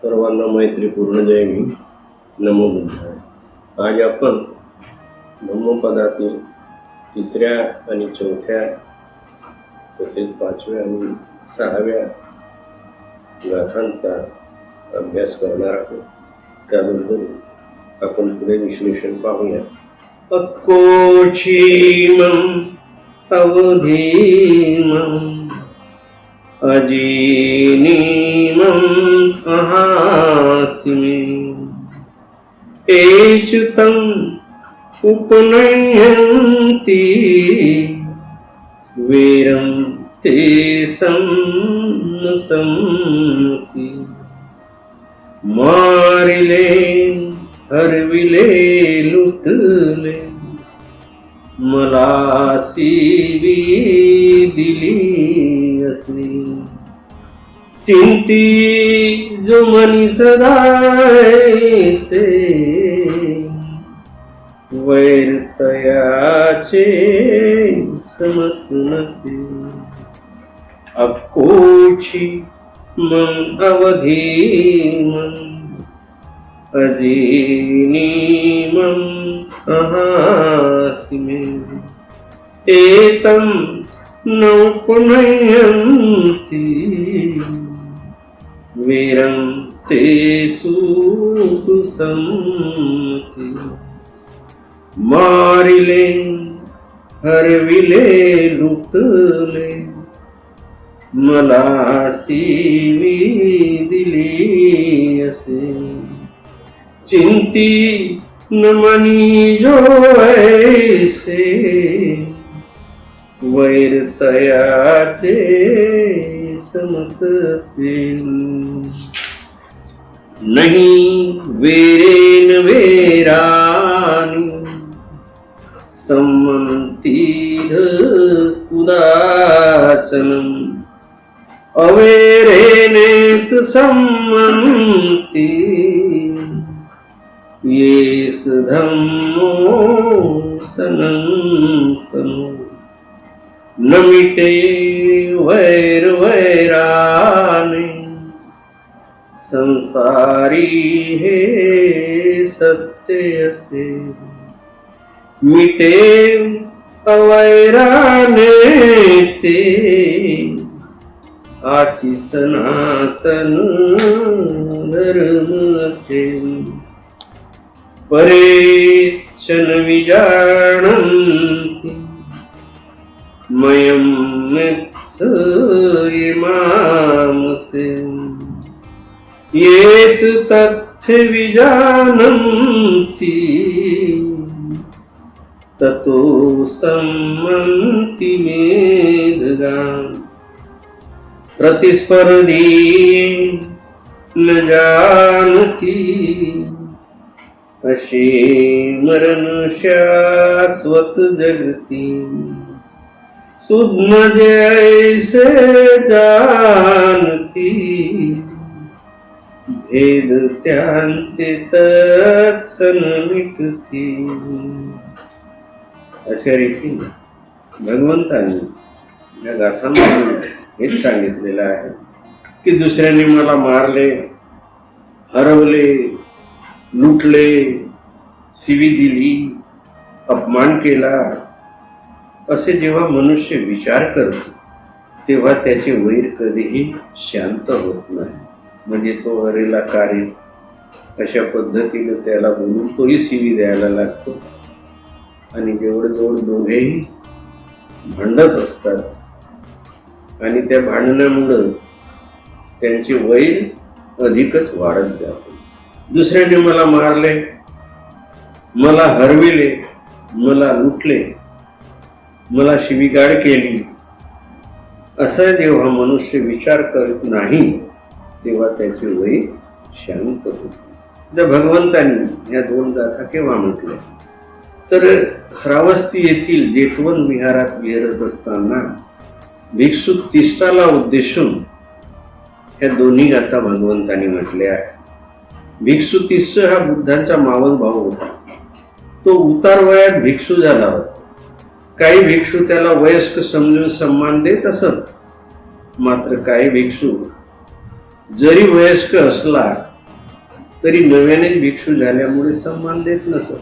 सर्वांना मैत्रीपूर्ण जय भीम. नमो बुद्धाय. आज आपण धम्मपदातील तिसऱ्या आणि चौथ्या तसेच पाचव्या आणि सहाव्या गाथांचा अभ्यास करणार आहोत. त्याबद्दल आपण पुढे विश्लेषण पाहूया. अक्कोचीमं अवधीमं अजीनीमं अहास्मि एच्युतं उपनयन्ति वीरं ते संसंति मारिले हरविले लुटले मला सीवी दिली असली चिंती जो मनी सदायसे वैर तयाचे समत नसे अक्कोची मन अवधी मन अजीनीमं अहास्मि एतं नौपनयन्ति वीरं ते सुसंति मारिले हरविले लुटले मला सीवी दिली असे चिंती न मनी जो ऐसे वैर तयाचे समत से नहीं वेरेन वेरानी सम्मतीध उदाचनम अवेरेनेच सम्मती येस धम्मो सनातनो न मिटे वैर वैराने संसारी हे सत्य असे मिटे अवैराने ते आची सनातन धर्म असे परेचन विजानन्ति मयं मिथ्यमामसे येच तथ्य विजानन्ति ततो सम्मन्ति मेधगान् प्रतिस्पर्धी न जानति अशी मरण शाश्वत जगती सुद्न जैसे जानती भेद त्यांचे तत्सन मिटती. अशा रीतीने भगवंतांनी या गाथांमध्ये हेच सांगितलेलं आहे की दुसऱ्यांनी मला मारले, हरवले, लुटले, शिवी दिली, अपमान केला असे जेव्हा मनुष्य विचार करतो तेव्हा त्याचे वैर कधीही शांत होत नाही. म्हणजे तो हरेला कार्य अशा पद्धतीने त्याला बोलून तोही शिवी द्यायला लागतो आणि जवळजवळ दोघेही भांडत असतात आणि त्या भांडणामुळं त्यांचे वैर अधिकच वाढत जाते. दुसऱ्याने मला मारले, मला हरविले, मला लुटले, मला शिवीगाळ केली असा जेव्हा मनुष्य विचार करत नाही तेव्हा त्याचे वैर शांत होते. जर भगवंतांनी या दोन गाथा केव्हा म्हटल्या तर श्रावस्ती येथील जेतवन विहारात विहरत असताना भिक्षू तिस्साला उद्देशून ह्या दोन्ही गाथा भगवंतांनी म्हटल्या आहेत. भिक्षू तिस्स हा बुद्धांचा मावस भाऊ होता. तो उतार वयात भिक्षू झाला होता. काही भिक्षू त्याला वयस्क समजून सन्मान देत असत, मात्र काही भिक्षू जरी वयस्क असला तरी नव्याने भिक्षू झाल्यामुळे सन्मान देत नसत.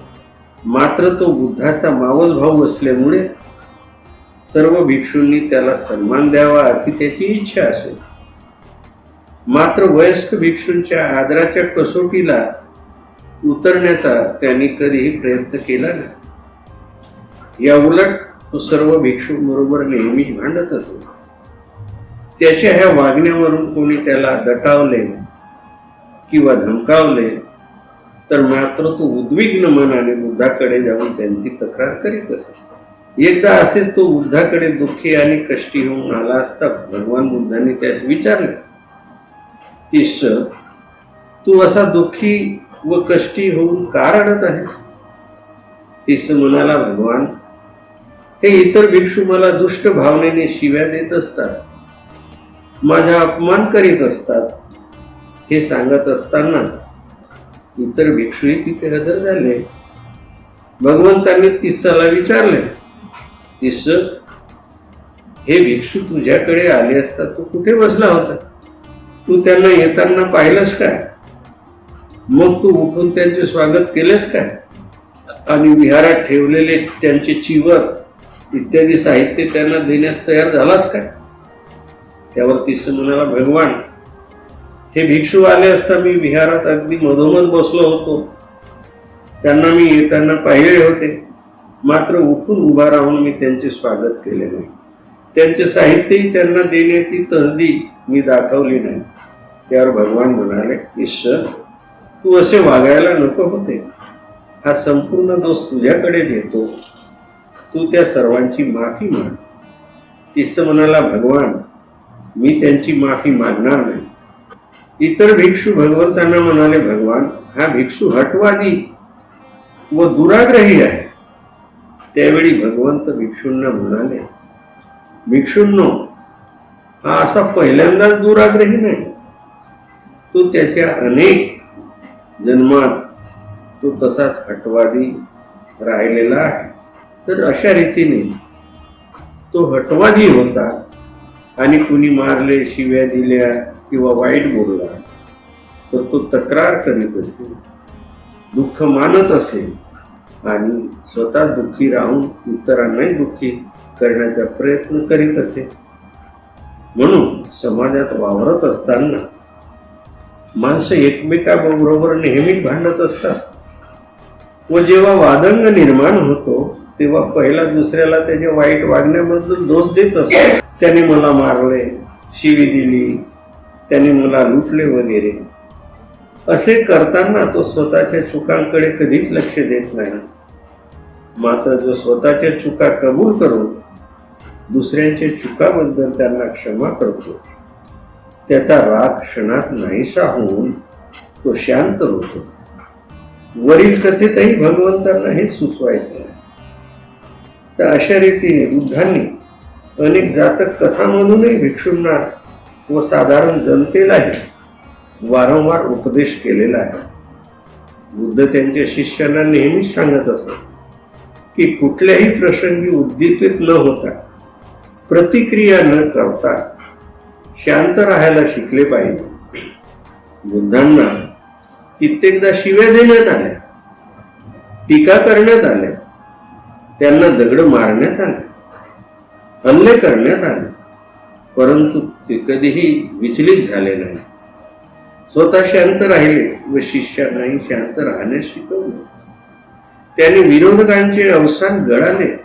मात्र तो बुद्धाचा मावस भाऊ असल्यामुळे सर्व भिक्षूंनी त्याला सन्मान द्यावा अशी त्याची इच्छा असेल. मात्र वयस्क भिक्षूंच्या आदराच्या कसोटीला उतरण्याचा त्यांनी कधीही प्रयत्न केला नाही. या उलट तो सर्व भिक्षूंबरोबर नेहमी भांडत असे. त्याच्या ह्या वागण्यावरून कोणी त्याला दटावले किंवा धमकावले तर मात्र तो उद्विग्न मनाने बुद्धाकडे जाऊन त्यांची तक्रार करीत असे. एकदा असेच तो बुद्धाकडे दुःखी आणि कष्टी होऊन आला असता भगवान बुद्धांनी त्यास विचारले, शिष्य, तू असा दुःखी व कष्टी होऊन का रडत आहेस? शिष्य म्हणाला, भगवान, हे इतर भिक्षू मला दुष्ट भावनेने शिव्या देत असतात, माझा अपमान करीत असतात. हे सांगत असतानाच इतर भिक्षूही तिथे हजर झाले. भगवंतांनी तिस्साला विचारले, शिष्य, हे भिक्षू तुझ्याकडे आले असता तू कुठे बसला होता? तू त्यांना येताना पाहिलंस काय? मग तू उठून त्यांचे स्वागत केलेस काय? आणि विहारात ठेवलेले त्यांचे चिवर इत्यादी साहित्य त्यांना देण्यास तयार झालास काय? त्यावर तिस्सा म्हणाला, भगवान, हे भिक्षू आले असता मी विहारात अगदी मधोमध बसलो होतो. त्यांना मी येताना पाहिले होते, मात्र उठून उभा राहून मी त्यांचे स्वागत केले नाही. त्यांचे साहित्यही त्यांना देण्याची तसदी मी दाखवली नाही. त्यावर भगवान म्हणाले, शिष्य, तू असे वागायला नको होते. हा संपूर्ण दोष तुझ्याकडेच येतो. तू त्या सर्वांची माफी माग. तिस्सा म्हणाला, भगवान, मी त्यांची माफी मागणार नाही. इतर भिक्षू भगवंतांना म्हणाले, भगवान, हा भिक्षू हटवादी व दुराग्रही आहे. त्यावेळी भगवंत भिक्षूंना म्हणाले, भिक्षूंनो, हा असा पहिल्यांदाच दुराग्रही नाही. तो त्याच्या अनेक जन्मात तो तसाच हटवादी राहिलेला आहे. तर अशा रीतीने तो हटवादी होता आणि कुणी मारले, शिव्या दिल्या किंवा वाईट बोलला तर तो तक्रार करीत असे, दुःख मानत असे आणि स्वतः दुःखी राहून इतरांनाही दुःखी करण्याचा प्रयत्न करीत असे. म्हणून समाजात वावरत असताना माणसं एकमेकाबरोबर नेहमीच भांडत असतात व जेव्हा वादंग निर्माण होतो तेव्हा पहिला दुसऱ्याला त्याच्या वाईट वागण्याबद्दल दोष देत असतो. त्याने मला मारले, शिवी दिली, त्याने मला लुटले वगैरे. असे करताना तो स्वतःच्या चुकांकडे कधीच लक्ष देत नाही. मात्र जो स्वतःच्या चुका कबूल करून दुसऱ्यांच्या चुकाबद्दल त्यांना क्षमा करतो त्याचा राग क्षणात नाहीसा होऊन तो शांत होतो. वरील कथेतही भगवंतांना हे सुचवायचे आहे. तर अशा रीतीने बुद्धांनी अनेक जातक कथांमधूनही भिक्षूंना व साधारण जनतेलाही वारंवार उपदेश केलेला आहे. बुद्ध त्यांच्या शिष्यांना नेहमीच सांगत असत की कुठल्याही प्रसंगी उद्दीपित न होता, प्रतिक्रिया न करता शांत राहायला शिकले पाहिजे. बुद्धांना कित्येकदा शिव्या देण्यात आल्या, टीका करण्यात आल्या, त्यांना दगड मारण्यात आले, हल्ले करण्यात आले, परंतु ते कधीही विचलित झाले नाही. स्वतः शांत राहिले व शिष्यांनाही शांत राहण्यास शिकवले. त्याने विरोधकांचे अवसान गळाले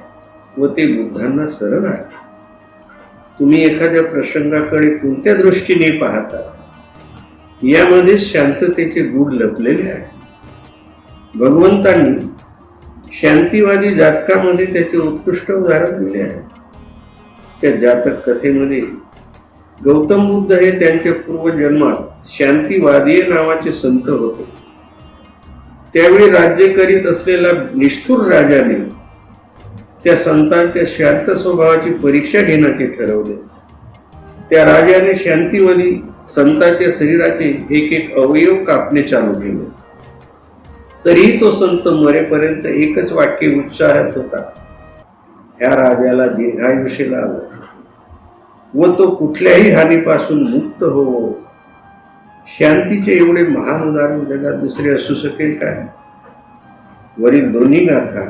व ते बुद्धांना सरळ आले. तुम्ही एखाद्या प्रसंगाकडे कोणत्या दृष्टीने पाहता यामध्ये शांततेचे गूढ लपलेले आहे. भगवंतांनी शांतीवादी जातकामध्ये त्याचे उत्कृष्ट उदाहरण दिले आहे. त्या जातक कथेमध्ये गौतम बुद्ध हे त्यांच्या पूर्वजन्मात शांतीवादी नावाचे संत होते. त्यावेळी राज्य करीत असलेला निष्ठुर राजाने त्या संतांच्या शांत स्वभावाची परीक्षा घेण्याचे ठरवले. त्या राजाने शांतीवादी संतांच्या शरीराचे एक एक अवयव कापणे चालू केले. तरीही तो संत मरेपर्यंत एकच वाक्य उच्चारत होता, ह्या राजाला दीर्घायुष्य लाभो व तो कुठल्याही हानीपासून मुक्त हो. शांतीचे एवढे महान उदाहरण जगात दुसरे असू शकेल काय? वरील दोन्ही गाथा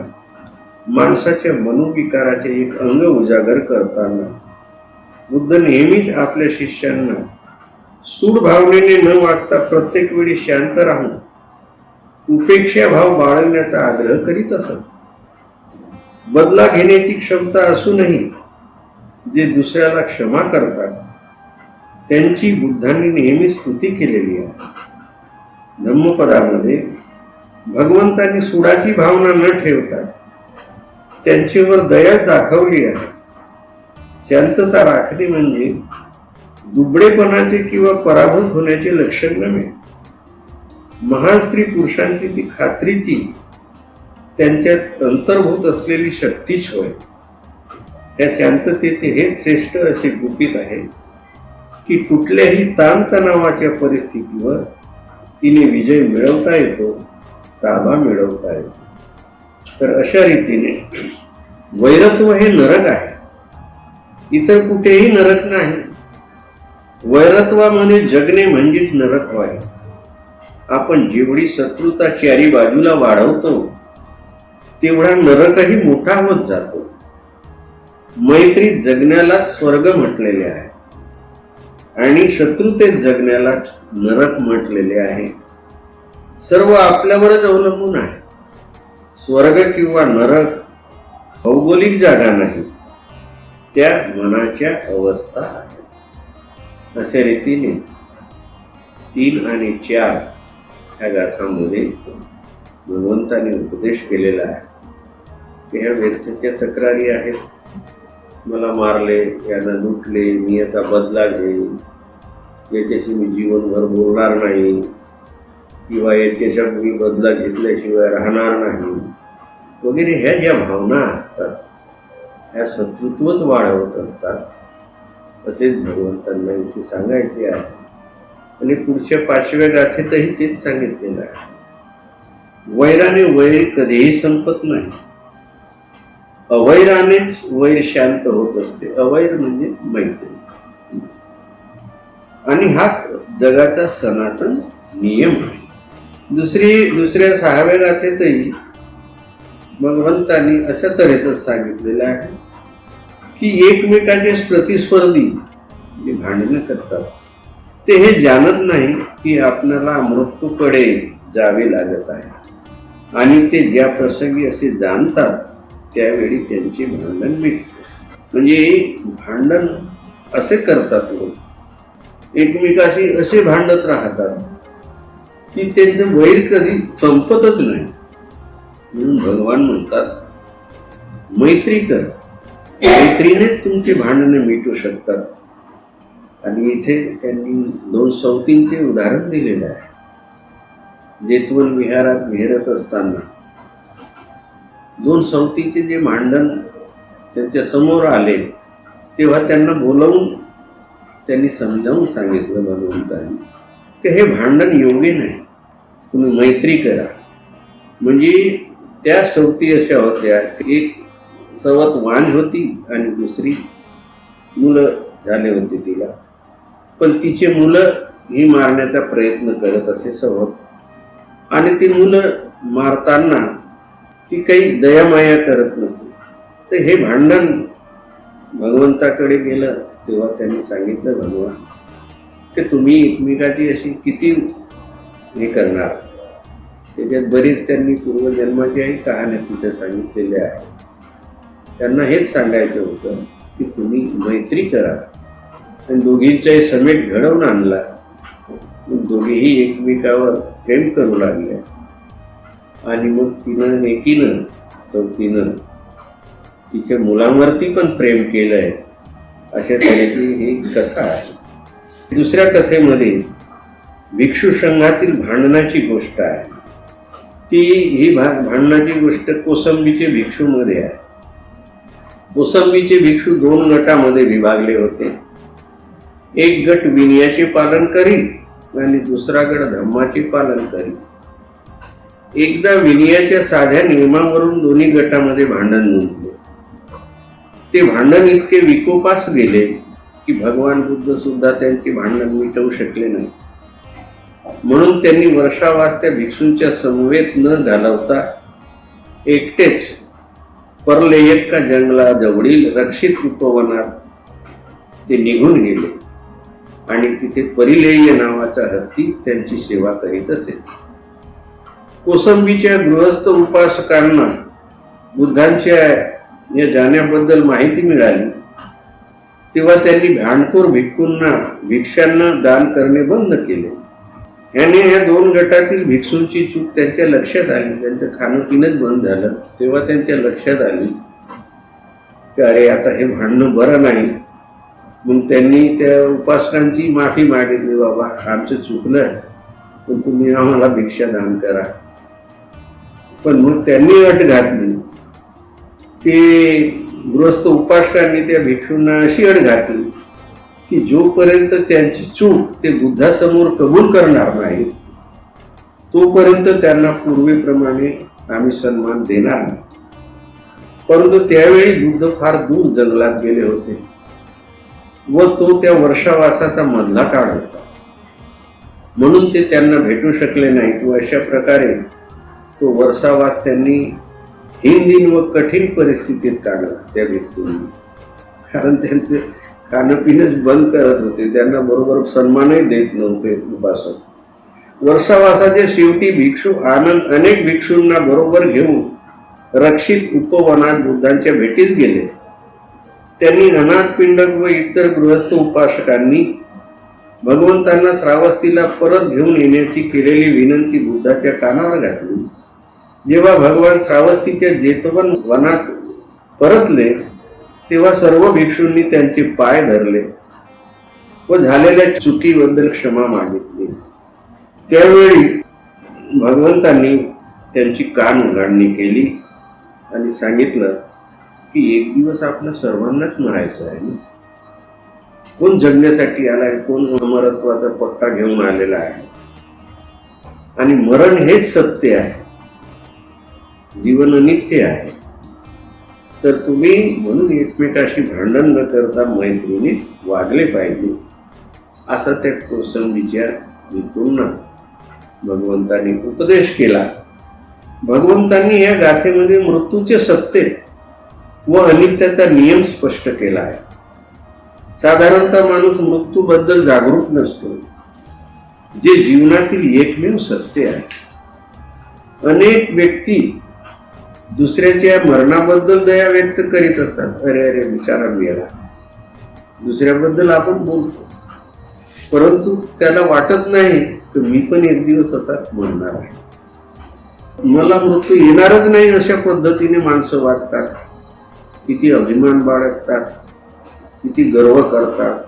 माणसाच्या मनोविकाराचे एक अंग उजागर करताना बुद्ध नेहमीच आपल्या शिष्यांना सूड भावनेने न वागता प्रत्येक वेळी शांत राहून उपेक्षा भाव बाळगण्याचा आग्रह करीत असत. बदला घेण्याची क्षमता असूनही जे दुसऱ्याला क्षमा करतात त्यांची बुद्धांनी नेहमी स्तुती केलेली आहे. धम्मपदामध्ये भगवंतांनी सुडाची भावना न ठेवता त्यांच्यावर दया दाखवली आहे. शांतता राखणे म्हणजे दुबळेपणाचे किंवा पराभूत होण्याचे लक्षण नव्हे. महान स्त्री पुरुषांची ती खात्रीची त्यांच्यात अंतर्भूत असलेली शक्तीच होय. या शांततेचे हे श्रेष्ठ असे गुपित आहे की कुठल्याही ताणतणावाच्या परिस्थितीवर तिने विजय मिळवता येतो, ताबा मिळवता येतो. तर अशा रीतीने वैरत्व हे नरक आहे, इतर कुठेही नरक नाही. वैरत्वामध्ये जगणे म्हणजेच नरक होय. आपण जेवढी शत्रुता चारी बाजूला वाढवतो तेवढा नरकही मोठा होत जातो. मैत्रीत जगण्याला स्वर्ग म्हटलेले आहे आणि शत्रुतेत जगण्याला नरक म्हटलेले आहे. सर्व आपल्यावरच अवलंबून आहे. स्वर्ग किंवा नरक भौगोलिक जागा नाही, त्या मनाच्या अवस्था आहेत. अशा रीतीने 3 आणि 4 ह्या गाथांमध्ये भगवंताने उपदेश केलेला आहे की ह्या व्यर्थच्या तक्रारी आहेत. मला मारले, यांना लुटले, मी याचा बदला घेईन, याच्याशी मी जीवनभर बोलणार नाही किंवा याच्याच्या मी बदला घेतल्याशिवाय राहणार नाही वगैरे ह्या ज्या भावना असतात ह्या शत्रुत्वच वाढवत असतात. असेच भगवंतांना इथे सांगायचे आहे. आणि पुढच्या 5व्या गाथेतही तेच सांगितलेलं आहे. वैराने वैर कधीही संपत नाही. अवैरानेच वैर शांत होत असते. अवैर म्हणजे मैत्री. आणि हाच जगाचा सनातन नियम आहे. दुसऱ्या 6व्या गाथेतही भगवंतांनी अशा तऱ्हेच सांगितलेलं आहे की एकमेकाचे प्रतिस्पर्धी जे भांडणं करतात ते हे जाणत नाही की आपल्याला मृत्यूकडे जावे लागत आहे आणि ते ज्या प्रसंगी असे जाणतात त्यावेळी त्यांचे भांडण मिटते. म्हणजे भांडण असे करतात लोक, एकमेकाशी असे भांडत राहतात की त्यांचं वैर कधी संपतच नाही. म्हणून भगवान म्हणतात मैत्री कर, मैत्रीनेच तुमचे भांडणे मिटू शकतात. आणि इथे त्यांनी 2 सवतींचे उदाहरण दिलेलं आहे. जेतवन विहारात विहरत असताना 2 सवतीचे जे भांडण त्यांच्या समोर आले तेव्हा त्यांना बोलावून त्यांनी समजावून सांगितलं भगवंतांनी की हे भांडण योग्य नाही, तुम्ही मैत्री करा. म्हणजे त्या सवती अशा होत्या, एक सवत वांझ होती आणि दुसरी मुलं झाले होते तिला, पण तिचे मुलं ही मारण्याचा प्रयत्न करत असे सवत. आणि ती मुलं मारताना ती काही दयामाया करत नसे. तर हे भांडण भगवंताकडे गेलं तेव्हा त्यांनी सांगितलं भगवान की तुम्ही एकमेकाची अशी किती हे करणार. त्याच्यात बरीच त्यांनी पूर्वजन्माच्याही कहाण्या तिथे सांगितलेल्या आहेत. त्यांना हेच सांगायचं होतं की तुम्ही मैत्री करा. आणि दोघींचाही समेट घडवून आणला. दोघेही एकमेकावर प्रेम करू लागले आणि मग तिनं एकीनं सवतीनं तिच्या मुलांवरती पण प्रेम केलंय. अशा तऱ्हेची ही कथा आहे. दुसऱ्या कथेमध्ये भिक्षू संघातील भांडणाची गोष्ट आहे. ही भांडणाची गोष्ट कोसंबीचे भिक्षूमध्ये आहे. कोसंबीचे भिक्षू 2 गटामध्ये विभागले होते. एक गट विनयाचे पालन करी आणि दुसरा गट धर्माचे पालन करी. एकदा विनयाच्या साध्या नियमावरून दोन्ही गटामध्ये भांडण नोंदले. ते भांडण इतके विकोपास गेले की भगवान बुद्ध सुद्धा त्यांचे भांडण मिटवू शकले नाही. म्हणून त्यांनी वर्षावास त्या भिक्षूंच्या समवेत न घालवता एकटेच परलेयक्का जंगलाजवळील रक्षित उपवनात ते निघून गेले आणि तिथे परिलेय नावाचा हत्ती त्यांची सेवा करीत असे. कोसंबीच्या गृहस्थ उपासकांना बुद्धांच्या या जाण्याबद्दल माहिती मिळाली तेव्हा त्यांनी भांडखोर भिक्षांना दान करणे बंद केले. याने या दोन गटातील भिक्षूंची चूक त्यांच्या लक्षात आली. त्यांचं खाणं पिणंच बंद झालं. तेव्हा त्यांच्या लक्षात आली की अरे आता हे भांडणं बरं नाही. मग त्यांनी त्या उपासकांची माफी मागितली, बाबा आमचं चुकलं पण तुम्ही आम्हाला भिक्षा दान करा. पण मग त्यांनी अट घातली की गृहस्थ उपासकांनी त्या भिक्षूंना अशी अट घातली की जोपर्यंत त्यांची चूक ते बुद्धासमोर कबूल करणार नाही तोपर्यंत त्यांना पूर्वीप्रमाणे आम्ही सन्मान देणार नाही. परंतु त्यावेळी बुद्ध फार दूर जंगलात गेले होते व तो त्या वर्षावासाचा मधला काळ होता, म्हणून ते त्यांना भेटू शकले नाहीत. व अशा प्रकारे तो वर्षावास त्यांनी हिंदीन व कठीण परिस्थितीत काढला त्या भिक्षूंनी. कारण त्यांचे खाणं पिणंच बंद करत होते, त्यांना बरोबर सन्मानही देत नव्हते उपासक. वर्षावासाच्या शेवटी भिक्षू आनंद अनेक भिक्षूंना बरोबर घेऊन रक्षित उपवनात बुद्धांच्या भेटीस गेले. त्यांनी अनाथ पिंडक व इतर गृहस्थ उपासकांनी भगवंतांना श्रावस्तीला परत घेऊन येण्याची केलेली विनंती बुद्धाच्या कानावर घातली. जेव्हा भगवान श्रावस्तीच्या जेतवन वनात परतले तेव्हा सर्व भिक्षूंनी त्यांचे पाय धरले व झालेल्या चुकीबद्दल क्षमा मागितली. त्यावेळी भगवंतांनी त्यांची कान उघडणी केली आणि सांगितलं की एक दिवस आपल्या सर्वांनाच मरायचं आहे ना. कोण जगण्यासाठी आलाय, कोण अमरत्वाचा पट्टा घेऊन आलेला आहे आणि मरण हेच सत्य आहे, जीवन अनित्य आहे. तर तुम्ही म्हणून एकमेकाशी भांडण न करता मैत्रीने वागले पाहिजे असा त्या कोसंबीच्या भिक्षूंना भगवंतांनी उपदेश केला. भगवंतांनी या गाथेमध्ये मृत्यूचे सत्य व अनित्याचा नियम स्पष्ट केला आहे. साधारणतः माणूस मृत्यूबद्दल जागरूक नसतो, जे जीवनातील एकमेव सत्य आहे. अनेक व्यक्ती दुसऱ्याच्या मरणाबद्दल दया व्यक्त करीत असतात. अरे अरे बिचारा मेला, दुसऱ्याबद्दल आपण बोलतो, परंतु त्याला वाटत नाही की मी पण एक दिवस असाच मरणार आहे, मला मृत्यू येणारच नाही. अशा पद्धतीने माणसं वागतात, किती अभिमान बाळगतात, किती गर्व करतात.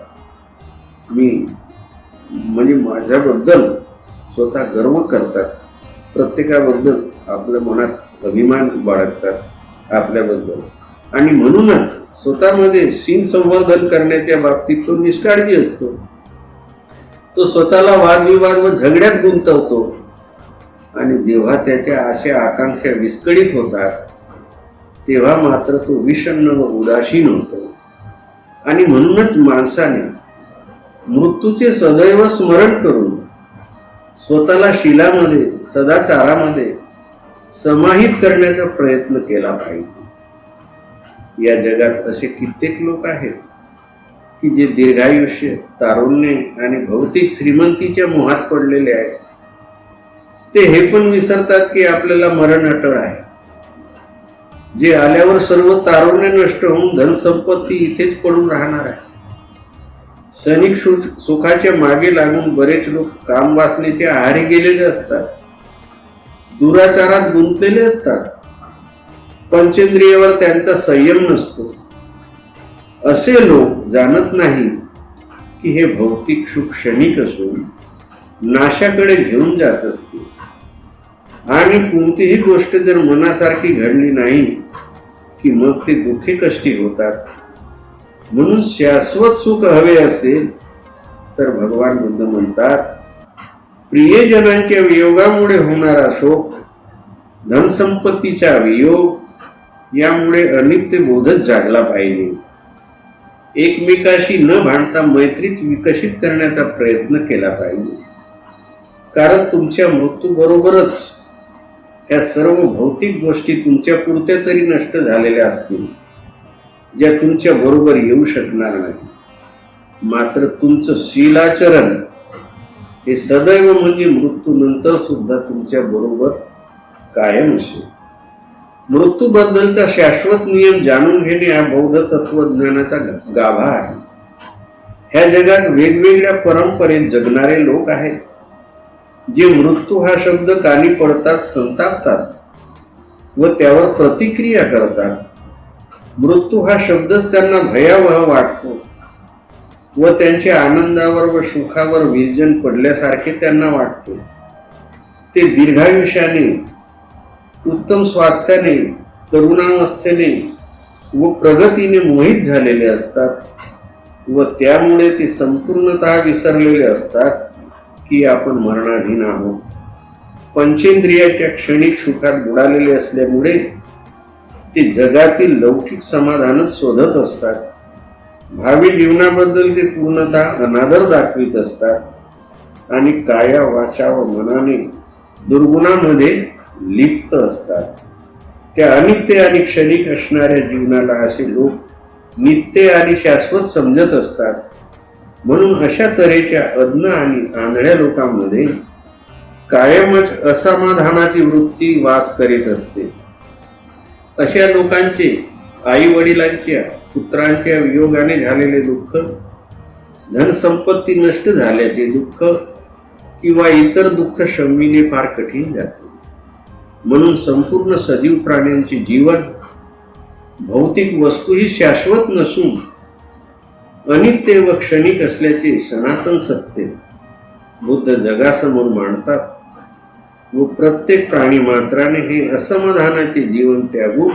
मी म्हणजे माझ्याबद्दल स्वतः गर्व करतात, प्रत्येकाबद्दल आपल्या मनात अभिमान बाळगतात आपल्याबद्दल. आणि म्हणूनच स्वतःमध्ये सीन संवर्धन करण्याच्या बाबतीत तो निष्काळजी असतो. तो स्वतःला वादविवाद व झगड्यात गुंतवतो आणि जेव्हा त्याच्या आशा आकांक्षा विस्कळीत होतात तेव्हा मात्र तो विषण्ण व उदासीन होतो. आणि म्हणूनच माणसाने मृत्यूचे सदैव स्मरण करून स्वतःला शीलामध्ये सदाचारामध्ये समाहित करण्याचा प्रयत्न केला पाहिजे. या जगात असे कित्येक लोक आहेत की जे दीर्घायुष्य, तारुण्य आणि भौतिक श्रीमंतीच्या मोहात पडलेले आहेत. ते हे पण विसरतात की आपल्याला मरण अटळ आहे, जे आल्यावर सर्व तारुण्य नष्ट होऊन धनसंपत्ती इथेच पडून राहणार आहे. क्षणिक सुखाच्या मागे लागून बरेच लोक कामवासनेच्या आहारी गेलेले असतात, दुराचारात गुंतलेले असतात, पंचेंद्रियावर त्यांचा संयम नसतो. असे लोक जाणत नाही की हे भौतिक सुख क्षणिक असून नाशाकडे घेऊन जात असते. आणि कोणतीही गोष्ट जर मनासारखी घडली नाही की मग ते दुःखी कष्टी होतात. म्हणून शाश्वत सुख हवे असेल तर भगवान बुद्ध म्हणतात, प्रियजनांच्या वियोगामुळे होणारा शोक, धनसंपत्तीचा वियोग यामुळे अनित्य बोधच जागला पाहिजे. एकमेकाशी न भांडता मैत्रीच विकसित करण्याचा प्रयत्न केला पाहिजे. कारण तुमच्या मृत्यूबरोबरच ह्या सर्व भौतिक गोष्टी तुमच्या पुरत्या तरी नष्ट झालेल्या असतील, ज्या तुमच्या बरोबर येऊ शकणार नाही. मात्र तुमचं शीलाचरण हे सदैव म्हणजे मृत्यूनंतर सुद्धा तुमच्या बरोबर कायम असेल. मृत्यूबद्दलचा शाश्वत नियम जाणून घेणे हा बौद्ध तत्वज्ञानाचा गाभा आहे. ह्या जगात वेगवेगळ्या परंपरेत जगणारे लोक आहेत, जे मृत्यू हा शब्द कानी पडताच संतापतात व त्यावर प्रतिक्रिया करतात. मृत्यू हा शब्दच त्यांना भयावह वाटतो व त्यांच्या आनंदावर व सुखावर विरजन पडल्यासारखे त्यांना वाटते. ते दीर्घायुष्याने, उत्तम स्वास्थ्याने, तरुणावस्थेने व प्रगतीने मोहित झालेले असतात व त्यामुळे ते संपूर्णतः विसरलेले असतात की आपण मरणाधीन आहोत. पंचेंद्रियाच्या क्षणिक सुखात बुडालेले असल्यामुळे ते जगातील लौकिक समाधानच शोधत असतात. भावी जीवनाबद्दल ते पूर्णतः अनादर दाखवित असतात आणि काया, वाचा व मनाने दुर्गुणामध्ये लिप्त असतात. त्या अनित्य आणि क्षणिक असणाऱ्या जीवनाला असे लोक नित्य आणि शाश्वत समजत असतात. म्हणून अशा तऱ्हेच्या अज्ञ आणि आंधळ्या लोकांमध्ये कायमच असमाधानाची वृत्ती वास करीत असते. अशा लोकांचे आई वडिलांच्या, पुत्रांच्या वियोगाने झालेले दुःख, धनसंपत्ती नष्ट झाल्याचे दुःख किंवा इतर दुःख शमविणे फार कठीण जाते. म्हणून संपूर्ण सजीव प्राण्यांचे जीवन भौतिक वस्तूही शाश्वत नसून अनित्य व क्षणिक असल्याचे सनातन सत्य बुद्ध जगासमोर मांडतात व प्रत्येक प्राणी मात्राने हे असमाधानाचे जीवन त्यागून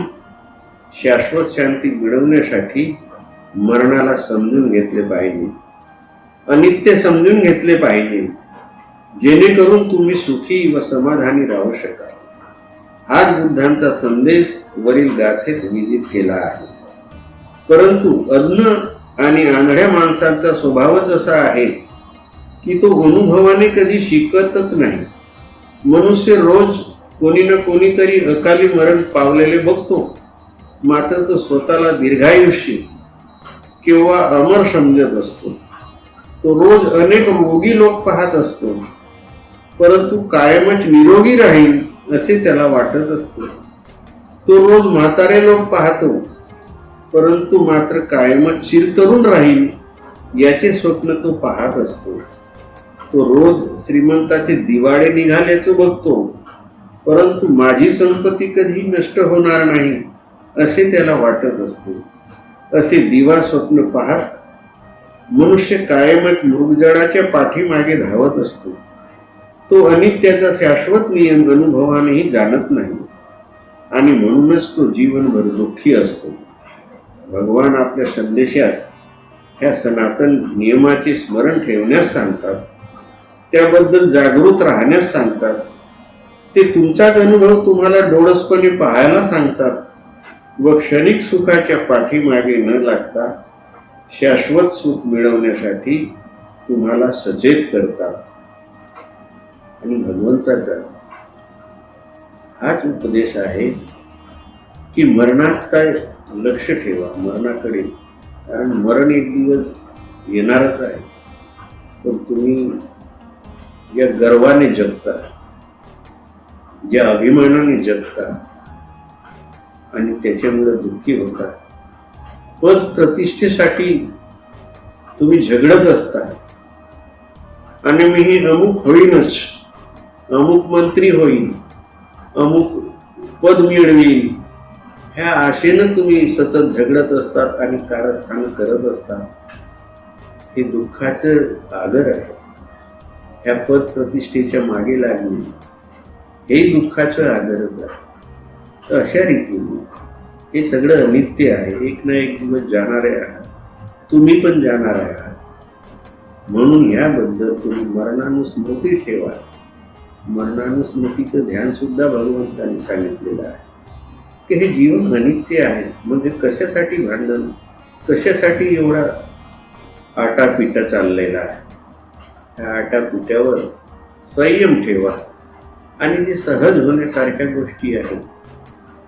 शाश्वत शांती मिळवण्यासाठी मरणाला समजून घेतले पाहिजे, अनित्य समजून घेतले पाहिजे, जेणेकरून तुम्ही सुखी व समाधानी राहू शकाल. हाच बुद्धांचा संदेश वरील गाथेत विदित केला आहे. परंतु अज्ञ आणि आंधळ्या माणसाचा स्वभावच असा आहे की तो अनुभवाने कधी शिकतच नाही. मनुष्य रोज कोणी ना कोणीतरी अकाली मरण पावलेले बघतो, मात्र तो स्वतःला दीर्घायुष्य किंवा अमर समजत असतो. तो रोज अनेक रोगी लोक पाहत असतो, परंतु कायमच निरोगी राहील असे त्याला वाटत असते. तो रोज म्हातारे लोक पाहतो, परंतु मात्र कायमच चिरतरुण राहील याचे स्वप्न तो पाहत असतो. तो रोज श्रीमंताचे दिवाळे निघाल्याचे बघतो, परंतु माझी संपत्ती कधी नष्ट होणार नाही असे त्याला वाटत असते. असे दिवा स्वप्न पाहत मनुष्य कायमच मृगजळाच्या पाठीमागे धावत असतो. तो अनित्याचा शाश्वत नियम अनुभवानेही जाणत नाही आणि म्हणूनच तो जीवनभर दुःखी असतो. भगवान आपल्या संदेशात ह्या सनातन नियमाचे स्मरण ठेवण्यास सांगतात, त्याबद्दल जागृत राहण्यास सांगतात. ते तुमचाच अनुभव तुम्हाला डोळसपणे पाहायला सांगतात व क्षणिक सुखाच्या पाठीमागे न लागता शाश्वत सुख मिळवण्यासाठी तुम्हाला सचेत करतात. आणि भगवंताचा हाच उपदेश आहे की मरणाचा लक्ष ठेवा, मरणाकडे. कारण मरण एक दिवस येणारच आहे. पण तुम्ही या गर्वाने जगता, ज्या अभिमानाने जगता आणि त्याच्यामुळे दुःखी होता. पद प्रतिष्ठेसाठी तुम्ही झगडत असता आणि मी ही अमुक होईनच, अमुक मंत्री होईल, अमुक पद मिळवील, ह्या आशेनं तुम्ही सतत झगडत असतात आणि कारस्थान करत असतात. हे दुःखाचं आगर आहे. ह्या पद प्रतिष्ठेच्या मागे लागणे हे दुःखाचं आगरच आहे. तर अशा रीतीने हे सगळं अनित्य आहे. एक ना एक दिवस जाणारे आहात, तुम्ही पण जाणार आहात. म्हणून याबद्दल तुम्ही मरणानुस्मृती ठेवा. मरणानुस्मृतीचं ध्यान सुद्धा भगवंतांनी सांगितलेलं आहे की हे जीवन अनित्य आहे. म्हणजे कशासाठी भांडण, कशासाठी एवढा आटापिटा चाललेला आहे. ह्या आटापिट्यावर संयम ठेवा आणि जे सहज होण्यासारख्या गोष्टी आहेत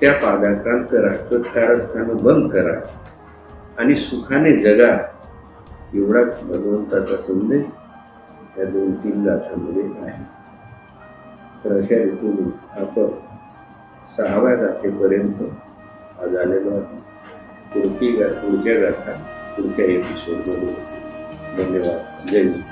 त्या पादाक्रांत करा, कारस्थानं बंद करा आणि सुखाने जगा. एवढा भगवंताचा संदेश या 2-3 गाथांमध्ये आहे. तर अशा रीतीने आपण 6व्या गाथेपर्यंत आज आलेलो आहे. पुढच्या गाथा पुढच्या एपिसोडमध्ये. धन्यवाद. जय हिंद.